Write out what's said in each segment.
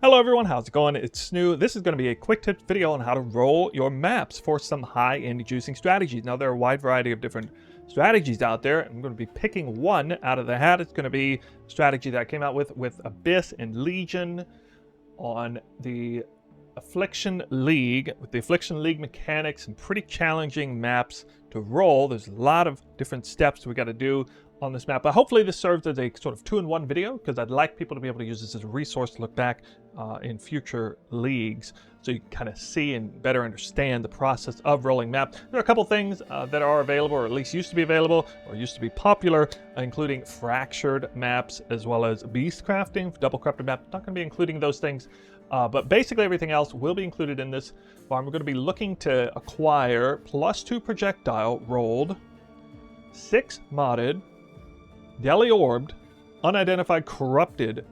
Hello everyone, how's it going? It's Snoo. This is going to be a quick tips video on how to roll your maps for some high-end juicing strategies. Now there are a wide variety of different strategies out there. I'm going to be picking one out of the hat. It's going to be a strategy that I came out with Abyss and Legion on the Affliction League. With the Affliction League mechanics and pretty challenging maps to roll. There's a lot of different steps we got to do on this map, but hopefully this serves as a sort of two-in-one video because I'd like people to be able to use this as a resource to look back in future leagues so you can kind of see and better understand the process of rolling maps. There are a couple things that are available, or at least used to be available, or used to be popular, including fractured maps as well as beast crafting, double corrupted maps. Not going to be including those things, but basically everything else will be included in this farm. We're going to be looking to acquire +2 projectile rolled, 6 modded, Deliorbed, unidentified corrupted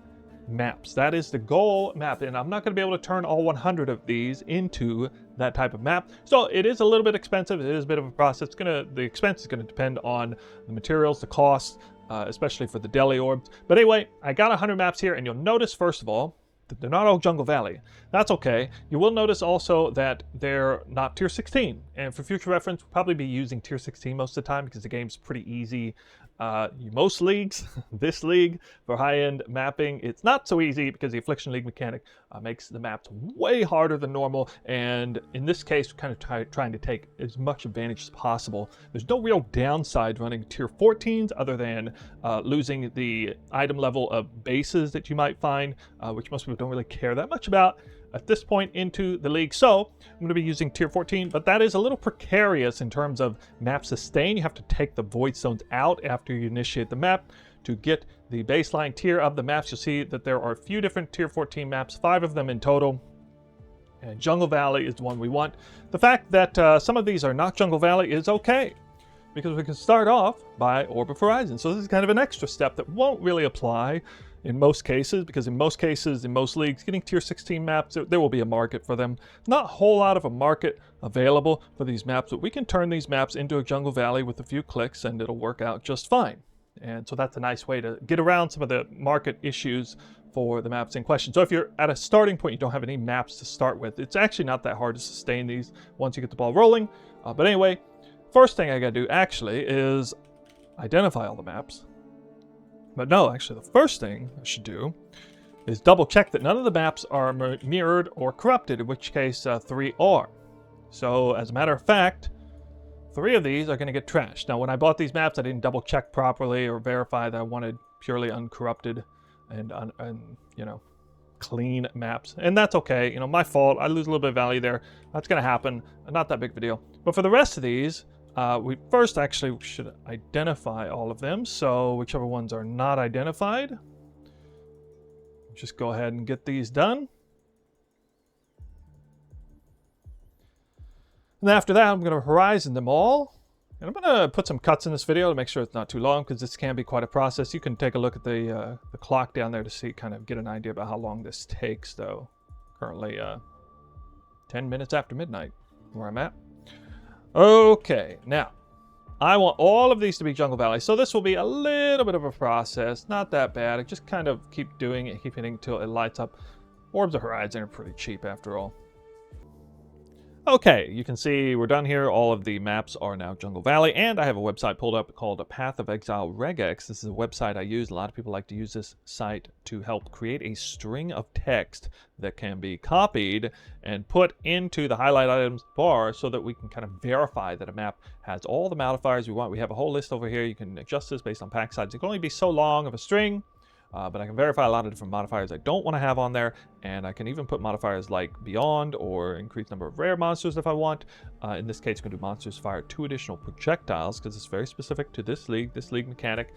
maps. That is the goal map, and I'm not going to be able to turn all 100 of these into that type of map. So it is a little bit expensive. It is a bit of a process. The expense is going to depend on the materials, the costs, especially for the Deliorbs. But anyway, I got 100 maps here, and you'll notice first of all that they're not all Jungle Valley. That's okay. You will notice also that they're not tier 16. And for future reference, we'll probably be using tier 16 most of the time because the game's pretty easy. Most leagues, this league, for high-end mapping, it's not so easy because the Affliction League mechanic makes the maps way harder than normal. And in this case, we're kind of trying to take as much advantage as possible. There's no real downside running tier 14s other than losing the item level of bases that you might find, which most people don't really care that much about at this point into the league. So I'm going to be using tier 14, but that is a little precarious in terms of map sustain. You have to take the void zones out after you initiate the map to get the baseline tier of the maps. You'll see that there are a few different tier 14 maps, 5 of them in total. And Jungle Valley is the one we want. The fact that some of these are not Jungle Valley is okay, because we can start off by Orb of Horizon. So this is kind of an extra step that won't really apply in most cases, because in most cases, in most leagues, getting tier 16 maps, there will be a market for them. Not a whole lot of a market available for these maps, but we can turn these maps into a Jungle Valley with a few clicks and it'll work out just fine. And so that's a nice way to get around some of the market issues for the maps in question. So if you're at a starting point, you don't have any maps to start with, it's actually not that hard to sustain these once you get the ball rolling. But anyway, first thing I gotta do actually is identify all the maps. But no, actually the first thing I should do is double check that none of the maps are mirrored or corrupted, in which case 3 are. So as a matter of fact, 3 of these are going to get trashed. Now when I bought these maps, I didn't double check properly or verify that I wanted purely uncorrupted and you know, clean maps. And that's okay, you know, my fault. I lose a little bit of value there. That's going to happen. Not that big of a deal. But for the rest of these, we first actually should identify all of them. So whichever ones are not identified, just go ahead and get these done. And after that, I'm going to horizon them all. And I'm going to put some cuts in this video to make sure it's not too long, because this can be quite a process. You can take a look at the clock down there to see, kind of get an idea about how long this takes, though. Currently 10 minutes after midnight where I'm at. Okay, now I want all of these to be Jungle Valley, so this will be a little bit of a process, not that bad. I just kind of keep doing it, keep hitting until it lights up. Orbs of Horizon are pretty cheap after all. Okay, you can see we're done here. All of the maps are now Jungle Valley, and I have a website pulled up called Path of Exile Regex. This is a website I use. A lot of people like to use this site to help create a string of text that can be copied and put into the highlight items bar so that we can kind of verify that a map has all the modifiers we want. We have a whole list over here. You can adjust this based on pack size. It can only be so long of a string. But I can verify a lot of different modifiers I don't want to have on there, and I can even put modifiers like Beyond or increased number of rare monsters if I want. In this case, I'm going to do monsters fire 2 additional projectiles because it's very specific to this league. This league mechanic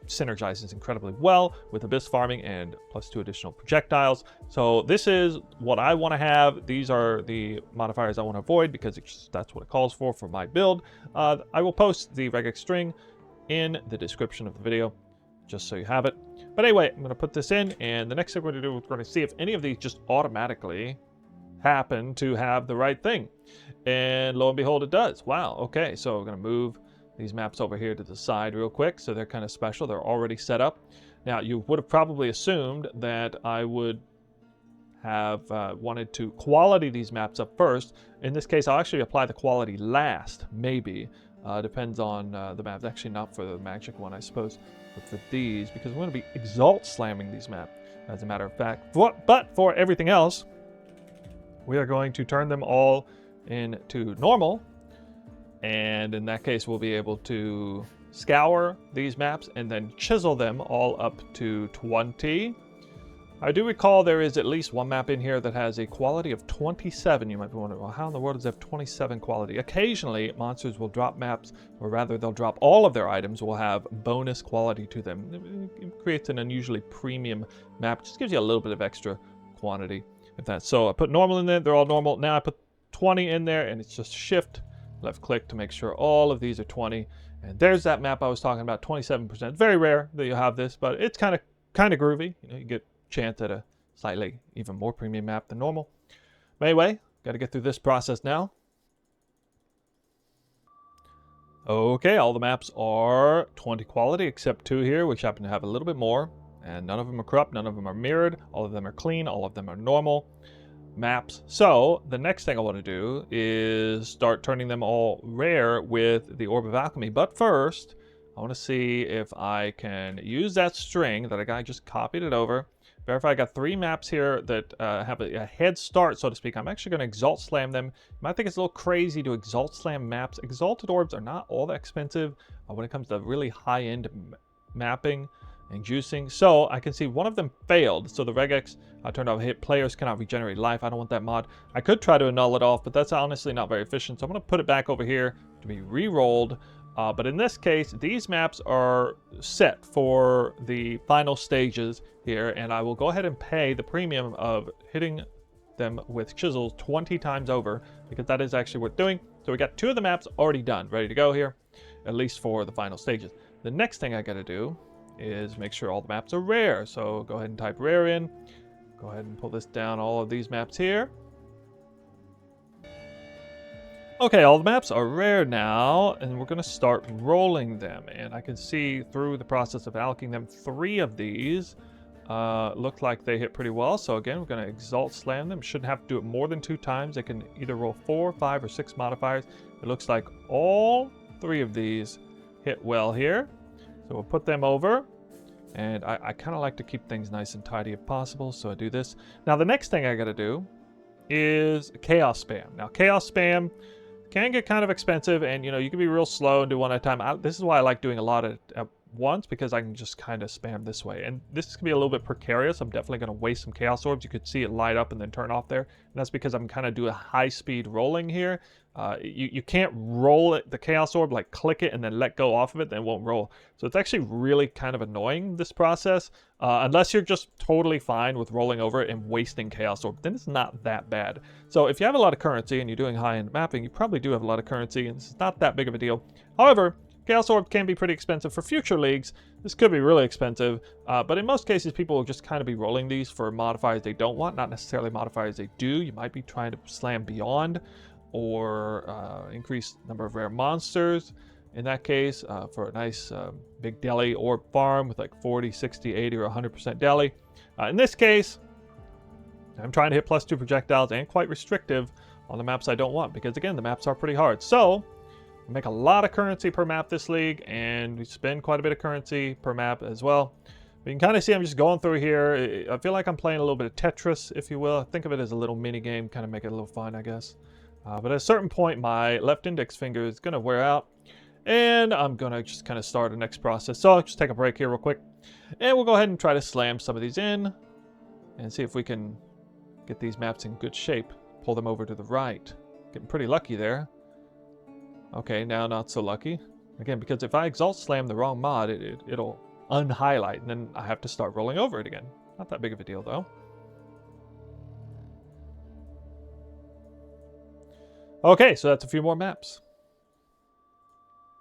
synergizes incredibly well with Abyss farming and +2 additional projectiles. So this is what I want to have. These are the modifiers I want to avoid because that's what it calls for my build. I will post the regex string in the description of the video, just so you have it. But anyway, I'm going to put this in, and the next thing we're going to do is we're going to see if any of these just automatically happen to have the right thing. And lo and behold, it does. Wow, okay, so we're going to move these maps over here to the side real quick, so they're kind of special. They're already set up. Now, you would have probably assumed that I would have wanted to quality these maps up first. In this case, I'll actually apply the quality last, maybe. Depends on the maps. Actually, not for the magic one, I suppose, but for these, because we're going to be Exalt slamming these maps, as a matter of fact. But for everything else, we are going to turn them all into normal. And in that case, we'll be able to scour these maps and then chisel them all up to 20. I do recall there is at least one map in here that has a quality of 27. You might be wondering, well, how in the world does it have 27 quality? Occasionally, monsters will drop maps, or rather they'll drop all of their items will have bonus quality to them. It creates an unusually premium map. It just gives you a little bit of extra quantity. If that's so, I put normal in there. They're all normal. Now I put 20 in there, and it's just shift, left click to make sure all of these are 20. And there's that map I was talking about, 27%. Very rare that you have this, but it's kind of groovy. You know, you get chance at a slightly even more premium map than normal. But anyway, got to get through this process now. Okay, all the maps are 20 quality except 2 here, which happen to have a little bit more. And none of them are corrupt, none of them are mirrored, all of them are clean, all of them are normal maps. So the next thing I want to do is start turning them all rare with the Orb of Alchemy. But first, I want to see if I can use that string that I just copied it over. Verify I got 3 maps here that have a head start, so to speak. I'm actually going to Exalt Slam them. You might think it's a little crazy to Exalt Slam maps. Exalted Orbs are not all that expensive when it comes to really high-end mapping and juicing. So I can see one of them failed. So the regex turned off hit. Players cannot regenerate life. I don't want that mod. I could try to annul it off, but that's honestly not very efficient. So I'm going to put it back over here to be re-rolled. But in this case, these maps are set for the final stages here, and I will go ahead and pay the premium of hitting them with chisels 20 times over, because that is actually worth doing. So we got 2 of the maps already done, ready to go here, at least for the final stages. The next thing I got to do is make sure all the maps are rare. So go ahead and type rare in. Go ahead and pull this down, all of these maps here. Okay, all the maps are rare now, and we're going to start rolling them. And I can see through the process of alching them, 3 of these look like they hit pretty well. So again, we're going to Exalt Slam them. Shouldn't have to do it more than 2 times. They can either roll 4, 5, or 6 modifiers. It looks like all 3 of these hit well here. So we'll put them over. And I kind of like to keep things nice and tidy if possible, so I do this. Now the next thing I got to do is Chaos Spam. Now Chaos Spam can get kind of expensive, and you know, you can be real slow and do one at a time. This is why I like doing a lot at once, because I can just kind of spam this way. And this can be a little bit precarious. I'm definitely going to waste some Chaos Orbs. You could see it light up and then turn off there. And that's because I'm kind of doing high speed rolling here. You can't roll it, the Chaos Orb, like click it and then let go off of it, then it won't roll. So it's actually really kind of annoying, this process, unless you're just totally fine with rolling over it and wasting Chaos Orb. Then it's not that bad. So if you have a lot of currency and you're doing high-end mapping, you probably do have a lot of currency, and this is not that big of a deal. However, Chaos Orb can be pretty expensive for future leagues. This could be really expensive, but in most cases, people will just kind of be rolling these for modifiers they don't want, not necessarily modifiers they do. You might be trying to slam beyond or increase number of rare monsters. In that case, for a nice big deli orb farm with like 40, 60, 80, or 100% deli. In this case, I'm trying to hit +2 projectiles and quite restrictive on the maps I don't want, because again, the maps are pretty hard. So we make a lot of currency per map this league, and we spend quite a bit of currency per map as well. But you can kind of see I'm just going through here. I feel like I'm playing a little bit of Tetris, if you will. Think of it as a little mini game, kind of make it a little fun, I guess. But at a certain point, my left index finger is going to wear out, and I'm going to just kind of start the next process. So I'll just take a break here real quick, and we'll go ahead and try to slam some of these in and see if we can get these maps in good shape. Pull them over to the right. Getting pretty lucky there. Okay, now not so lucky. Again, because if I Exalt Slam the wrong mod, it'll unhighlight, and then I have to start rolling over it again. Not that big of a deal, though. Okay, so that's a few more maps.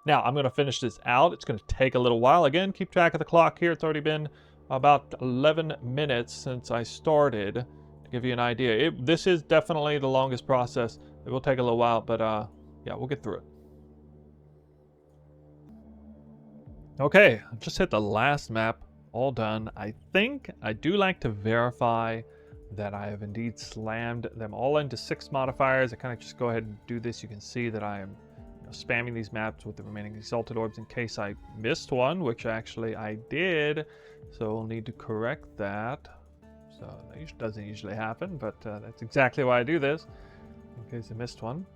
Now, I'm going to finish this out. It's going to take a little while. Again, keep track of the clock here. It's already been about 11 minutes since I started, to give you an idea. This is definitely the longest process. It will take a little while, but yeah, we'll get through it. Okay, I just hit the last map, all done. I think I do like to verify that I have indeed slammed them all into 6 modifiers. I kind of just go ahead and do this. You can see that I am spamming these maps with the remaining Exalted Orbs in case I missed one, which actually I did. So we'll need to correct that. So that doesn't usually happen, but that's exactly why I do this, in case I missed one.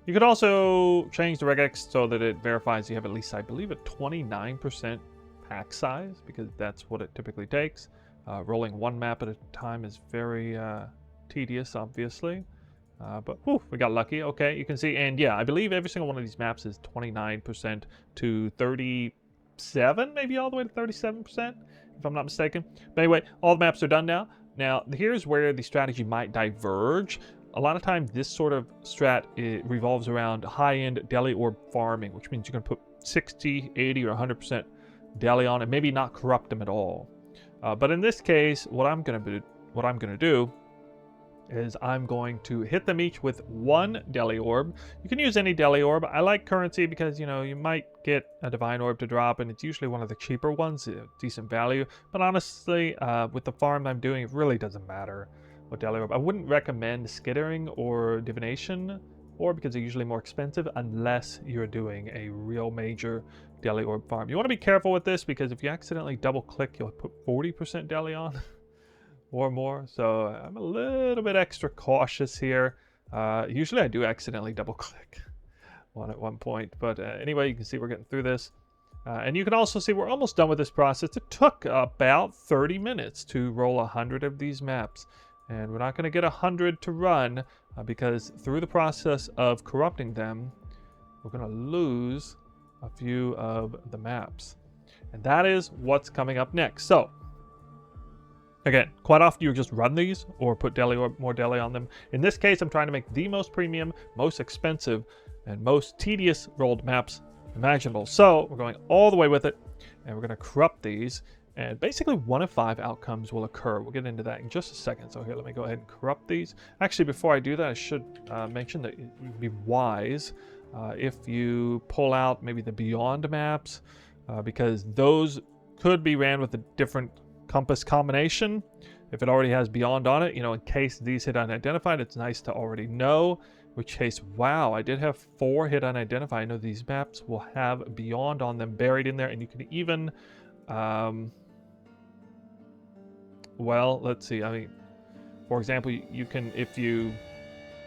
You could also change the regex so that it verifies you have at least, I believe, a 29% pack size, because that's what it typically takes. Rolling one map at a time is very tedious, obviously. But whew, we got lucky. Okay, you can see, and yeah, I believe every single one of these maps is 29% to 37, maybe all the way to 37%, if I'm not mistaken. But anyway, all the maps are done now. Now, here's where the strategy might diverge. A lot of times, this sort of strat, it revolves around high-end deli orb farming, which means you're going to put 60, 80, or 100% deli on and maybe not corrupt them at all. But in this case, what I'm going to do is I'm going to hit them each with 1 deli orb. You can use any deli orb. I like currency because, you know, you might get a divine orb to drop, and it's usually one of the cheaper ones, decent value. But honestly, with the farm I'm doing, it really doesn't matter what deli orb. I wouldn't recommend skittering or divination orb because they're usually more expensive unless you're doing a real major deli orb farm. You want to be careful with this because if you accidentally double click, you'll put 40% deli on or more. So I'm a little bit extra cautious here. Usually I do accidentally double click one at one point, but anyway, you can see we're getting through this. And you can also see we're almost done with this process. It took about 30 minutes to roll 100 of these maps. And we're not going to get 100 to run because through the process of corrupting them, we're going to lose a few of the maps. And that is what's coming up next. So, again, quite often you just run these or put deli or more deli on them. In this case, I'm trying to make the most premium, most expensive, and most tedious rolled maps imaginable. So we're going all the way with it, and we're going to corrupt these. And basically 1 of 5 outcomes will occur. We'll get into that in just a second. So here, let me go ahead and corrupt these. Actually, before I do that, I should mention that it would be wise if you pull out maybe the Beyond maps, because those could be ran with a different compass combination. If it already has Beyond on it, you know, in case these hit unidentified, it's nice to already know. Which case, wow, I did have 4 hit unidentified. I know these maps will have Beyond on them buried in there, and you can even well, let's see. I mean, for example, you can, if you,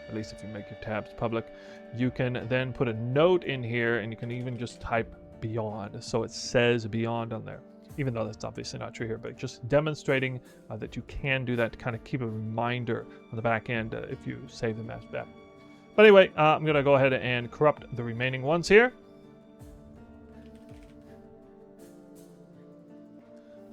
at least if you make your tabs public, you can then put a note in here, and you can even just type Beyond, so it says Beyond on there. Even though that's obviously not true here, but just demonstrating that you can do that to kind of keep a reminder on the back end if you save the maps back. But anyway, I'm going to go ahead and corrupt the remaining ones here.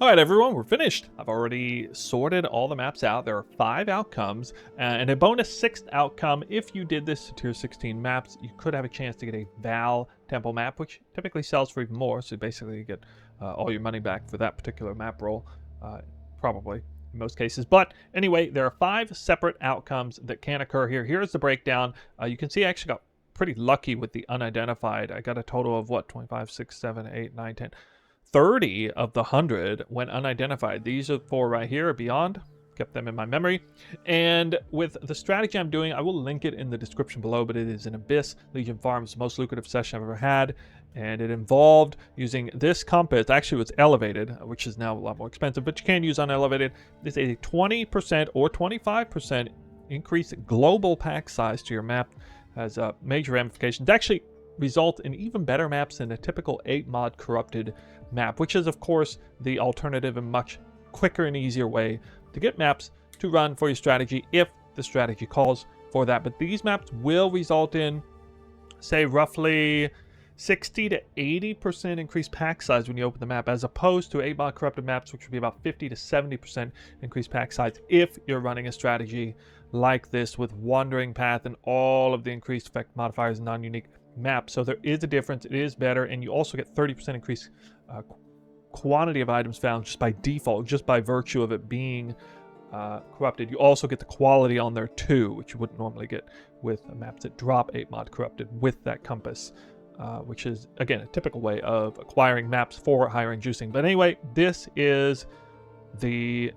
All right, everyone, we're finished. I've already sorted all the maps out. There are 5 outcomes and a bonus 6th outcome. If you did this to tier 16 maps, you could have a chance to get a Vaal temple map, which typically sells for even more. So basically you get all your money back for that particular map roll, probably in most cases. But anyway, there are 5 separate outcomes that can occur here. Here's the breakdown. You can see I actually got pretty lucky with the unidentified. I got a total of what, 25, 6, 7, 8, 9, 10. 30 of the 100 went unidentified. These are 4 right here, Beyond. Kept them in my memory. And with the strategy I'm doing, I will link it in the description below, but it is an Abyss Legion Farm's most lucrative session I've ever had. And it involved using this compass. Actually, it was elevated, which is now a lot more expensive, but you can use unelevated. This is a 20% or 25% increased global pack size to your map. Has major ramifications. It actually result in even better maps than a typical 8-mod corrupted map, which is of course the alternative and much quicker and easier way to get maps to run for your strategy if the strategy calls for that. But these maps will result in, say, roughly 60 to 80% increased pack size when you open the map, as opposed to 8-mod corrupted maps, which would be about 50 to 70% increased pack size if you're running a strategy like this with Wandering Path and all of the increased effect modifiers and non-unique map. So there is a difference. It is better, and you also get 30% increased quantity of items found just by default, just by virtue of it being corrupted. You also get the quality on there too, which you wouldn't normally get with maps that drop 8-mod corrupted with that compass, which is again a typical way of acquiring maps for higher end juicing. But anyway, this is the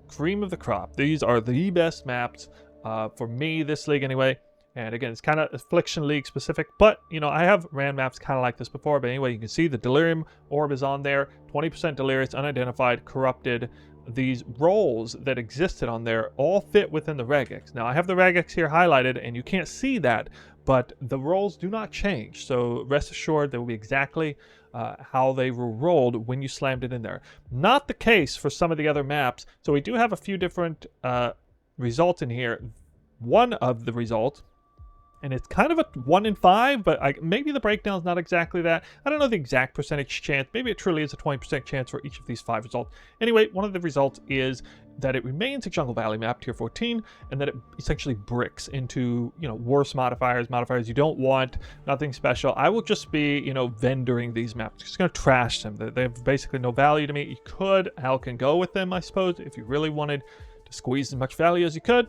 cream of the crop. These are the best maps for me, this league anyway. And again, it's kind of Affliction League specific, but you know, I have ran maps kind of like this before. But anyway, you can see the Delirium Orb is on there, 20% Delirious, Unidentified, Corrupted. These roles that existed on there all fit within the regex. Now I have the regex here highlighted and you can't see that, but the roles do not change. So rest assured they will be exactly how they were rolled when you slammed it in there. Not the case for some of the other maps. So we do have a few different results in here. One of the results, and it's kind of a 1 in 5, but maybe the breakdown is not exactly that. I don't know the exact percentage chance. Maybe it truly is a 20% chance for each of these 5 results. Anyway, one of the results is that it remains a Jungle Valley map, tier 14, and that it essentially bricks into, you know, worse modifiers you don't want, nothing special. I will just be, you know, vendoring these maps. Just going to trash them. They have basically no value to me. You could Alchemy go with them, I suppose, if you really wanted to squeeze as much value as you could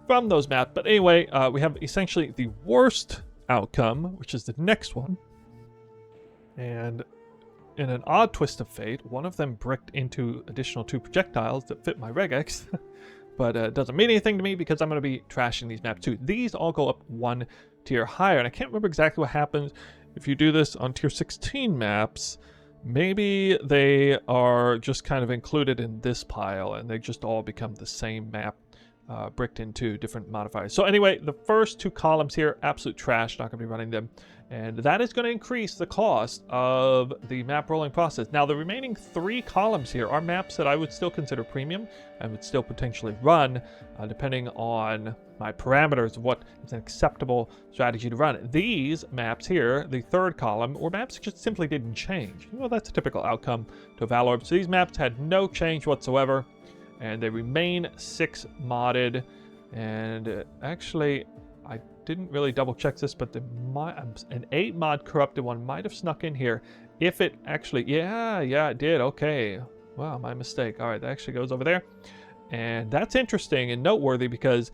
from those maps. But anyway, we have essentially the worst outcome, which is the next one. And in an odd twist of fate, one of them bricked into additional 2 projectiles that fit my regex. But it doesn't mean anything to me because I'm going to be trashing these maps too. These all go up 1 tier higher. And I can't remember exactly what happens if you do this on tier 16 maps. Maybe they are just kind of included in this pile and they just all become the same map. Bricked into different modifiers. So anyway, the first 2 columns here, absolute trash, not going to be running them. And that is going to increase the cost of the map rolling process. Now, the remaining 3 columns here are maps that I would still consider premium and would still potentially run, depending on my parameters of what is an acceptable strategy to run. These maps here, the 3rd column, were maps that just simply didn't change. You know, that's a typical outcome to a Vaal Orb. So these maps had no change whatsoever. And they remain 6 modded. And actually, I didn't really double check this, but an 8 mod corrupted one might have snuck in here. If it actually, yeah, it did. Okay. Wow, my mistake. All right, that actually goes over there. And that's interesting and noteworthy because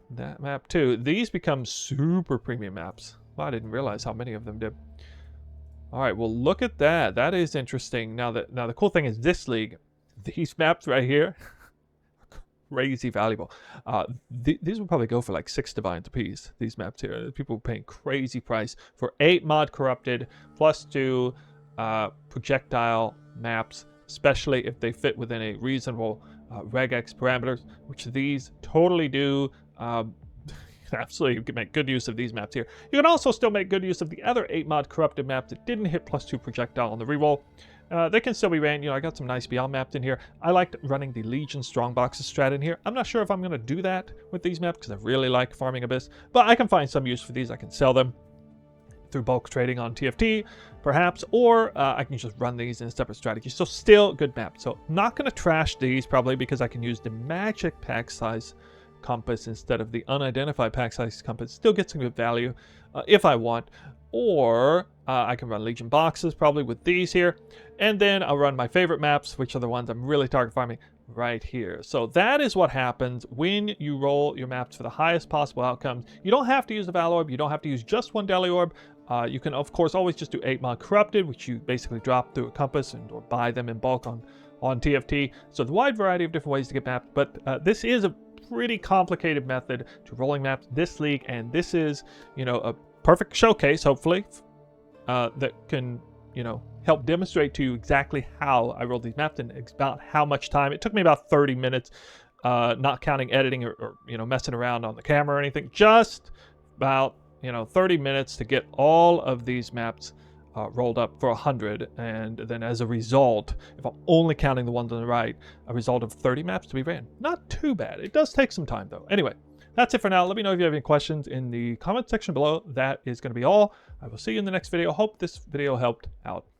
that map too, these become super premium maps. Well, I didn't realize how many of them did. All right, well, look at that. That is interesting. Now the cool thing is this league, these maps right here, crazy valuable. These will probably go for like 6 divines a piece. These maps here, people are paying crazy price for 8 mod corrupted plus 2 projectile maps, especially if they fit within a reasonable regex parameters, which these totally do. Absolutely, you can make good use of these maps here. You can also still make good use of the other 8 mod corrupted maps that didn't hit plus 2 projectile on the reroll. They can still be ran. You know, I got some nice Beyond maps in here. I liked running the Legion Strongboxes strat in here. I'm not sure if I'm going to do that with these maps because I really like farming Abyss, but I can find some use for these. I can sell them through bulk trading on TFT, perhaps, or I can just run these in a separate strategy. So still good maps. So not going to trash these probably because I can use the magic pack size compass instead of the unidentified pack size compass. Still get some good value if I want. Or I can run Legion boxes probably with these here. And then I'll run my favorite maps, which are the ones I'm really target farming right here. So that is what happens when you roll your maps for the highest possible outcomes. You don't have to use the Vaal Orb. You don't have to use just one Deli Orb. You can, of course, always just do 8 mod corrupted, which you basically drop through a compass or buy them in bulk on TFT. So the wide variety of different ways to get maps. But this is a pretty complicated method to rolling maps this league. And this is, you know, a perfect showcase, hopefully, that can, you know, help demonstrate to you exactly how I rolled these maps and about how much time. It took me about 30 minutes, not counting editing or you know, messing around on the camera or anything. Just about, you know, 30 minutes to get all of these maps rolled up for 100. And then as a result, if I'm only counting the ones on the right, a result of 30 maps to be ran. Not too bad. It does take some time, though. Anyway, that's it for now. Let me know if you have any questions in the comment section below. That is going to be all. I will see you in the next video. Hope this video helped out.